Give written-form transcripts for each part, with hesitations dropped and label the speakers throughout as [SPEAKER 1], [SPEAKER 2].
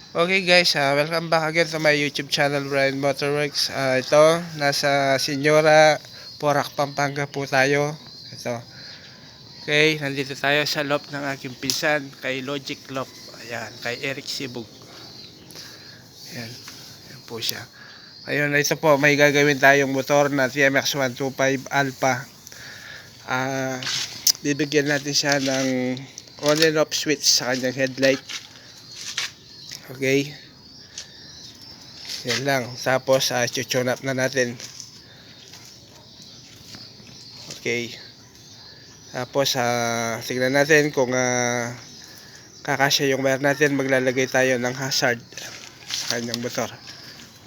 [SPEAKER 1] Okay guys, welcome back again to my YouTube channel, Brian Motorworks. Ito, nasa Senyora, Porac, Pampanga po tayo. Ito. Okay, nandito tayo sa loft ng aking pinsan, kay Logic Loft. Ayan, kay Eric Sibug. Ayan, ayan po siya. Ayun, ito po, may gagawin tayong motor na TMX 125 Alpha. Bibigyan natin siya ng on and off switch sa kanyang headlight. Okay. Yan lang. Tapos, tune up na natin. Okay. Tapos, tignan natin kung kakasya yung wire natin. Maglalagay tayo ng hazard sa kanyang motor.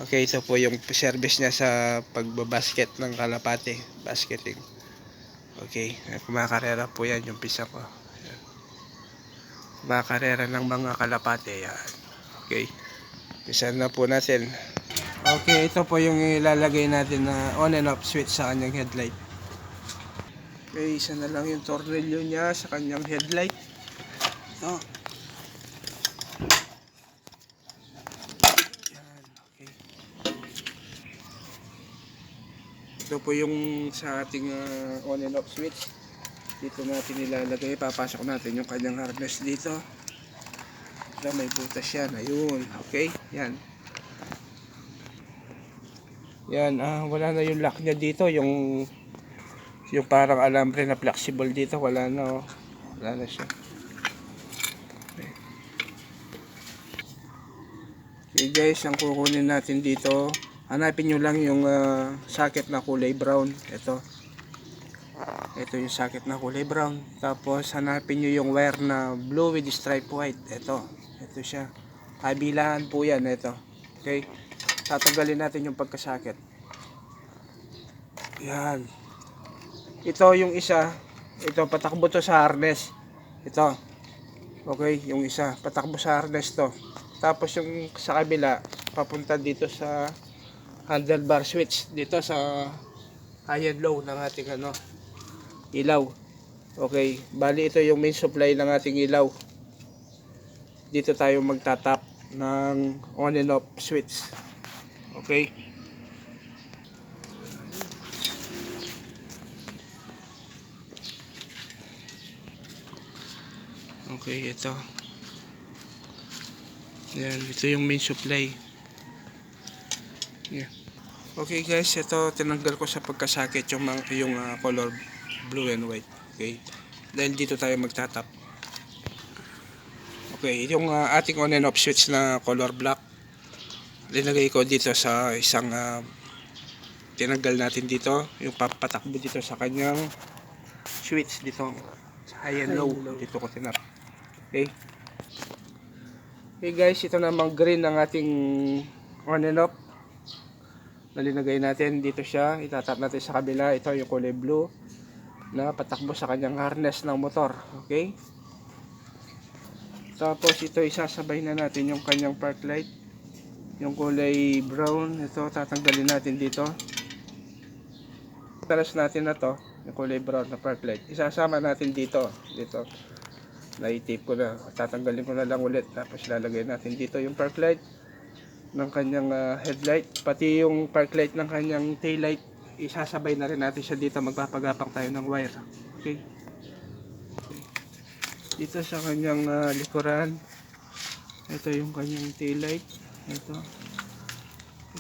[SPEAKER 1] Okay, ito po yung service niya sa pagbabasket ng kalapate. Basketing. Okay. Kumakarera po yan yung pisa ko. Yan. Kumakarera ng mga kalapate. Yan. Okay. Pisa na po natin. Okay, ito po yung ilalagay natin na on and off switch sa kanyang headlight. Okay, isa na lang yung tornilyo niya sa kanyang headlight. Ito. Yan, okay. Ito po yung sa ating on and off switch. Dito natin ilalagay. Papasok natin yung kanyang harness dito. Ito, may butas yan. Ayun, okay. Yan. Yan, wala na yung lock niya dito, yung parang alambre na flexible dito, wala na, oh. Wala na siya. Okay guys, ang kukunin natin dito, hanapin nyo lang yung socket na kulay brown. Ito yung socket na kulay brown. Tapos hanapin nyo yung wire na blue with stripe white. Ito siya, kabilaan po yan. Ito, okay. Tatanggalin natin yung pagkasakit. Yan. Ito yung isa. Ito, patakbo to sa harness. Ito. Okay, yung isa. Patakbo sa harness to. Tapos yung sa kabila, papunta dito sa handlebar switch. Dito sa high and low ng ating ilaw. Okay, bali ito yung main supply ng ating ilaw. Dito tayo magtatap ng on and off switch. Okay. Okay, ito. Yan, ito yung main supply. Yeah. Okay guys, ito tinanggal ko sa pagkasakit yung color blue and white. Okay. Dahil dito tayo magtatap. Okay, yung ating on and off switch na color black, linagay ko dito sa isang tinanggal natin dito, yung papatakbo dito sa kanyang switch dito sa high and low. Dito ko tinap. Okay. Okay guys, ito namang green ng ating on and off. Nalinagay natin dito siya, itatap natin sa kabila. Ito yung kulay blue na patakbo sa kanyang harness ng motor. Okay. Tapos ito isasabay na natin yung kanyang park light, yung kulay brown. Ito tatanggalin natin dito. Talas natin na to, yung kulay brown na park light. Isasama natin dito. Na-tape ko na. Tatanggalin ko na lang ulit. Tapos lalagay natin dito yung park light ng kanyang headlight. Pati yung park light ng kanyang tail light. Isasabay na rin natin siya dito. Magpapagapang tayo ng wire. Okay. Dito sa kanyang likuran, ito yung kanyang tail light. Ito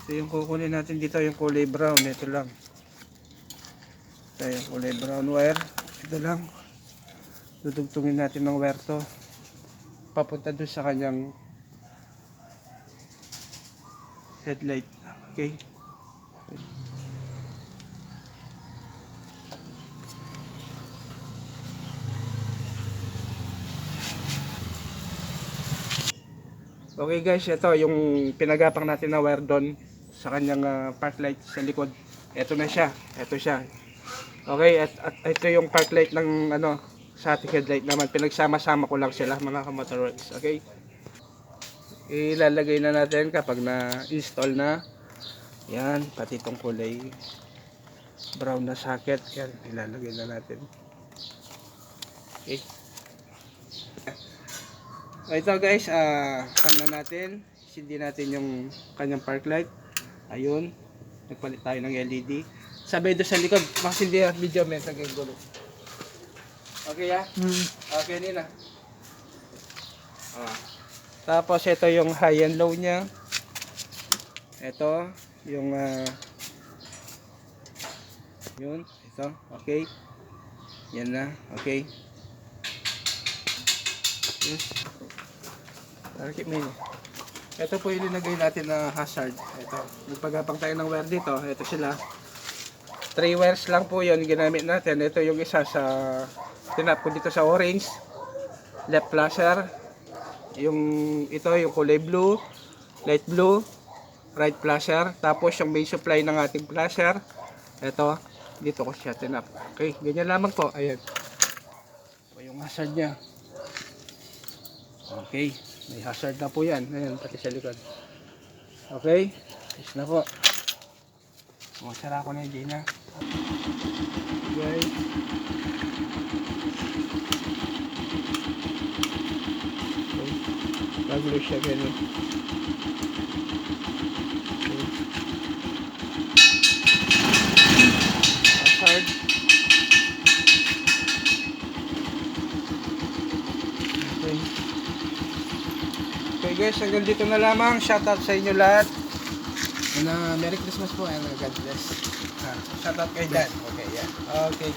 [SPEAKER 1] yung kukunin natin dito, yung kulay brown. Ito lang. Ito yung kulay brown wire. Ito lang. Dudugtungin natin ng wire to papunta doon sa kanyang headlight. Okay. Okay guys, ito yung pinagapang natin na wire doon sa kanyang park light sa likod. Ito na siya. Ito siya. Okay, at ito yung park light ng sa ating headlight naman. Pinagsama-sama ko lang sila mga ka-motorworks. Okay. Ilalagay na natin kapag na-install na. Yan, pati itong kulay brown na socket. Yan, ilalagay na natin. Okay. So ito guys, na natin. Sindi natin yung kanyang park light. Ayun. Nagpalit tayo ng LED. Sabay doon sa likod. Makasindi ang video men sa gulo. Okay ya? Okay nila. Tapos ito yung high and low niya. Ito yung yun, ito. Okay. Yan na. Okay. Yes. Ito po yung linagay natin na hazard. Ito. Nagpagapang tayo ng wire dito. Ito sila. 3 wires lang po yun ginamit natin. Ito yung isa sa tinap ko dito sa orange. Left flasher. Yung ito yung kulay blue. Light blue. Right flasher. Tapos yung main supply ng ating flasher. Ito. Dito ko siya tinap. Okay. Ganyan lamang po. Ayan. Ito yung hazard niya. Okay. May hazard na po yan. Ayan, pati sa likod. Okay. Ayos na po. Sara ko na yung Gina. Okay. Okay. Bagulo siya ganun. Okay. Hazard. Okay. Okay guys, hanggang dito na lamang. Shoutout sa inyo lahat. And Merry Christmas po and God bless. Shoutout kay Dan. Okay, yeah. Okay.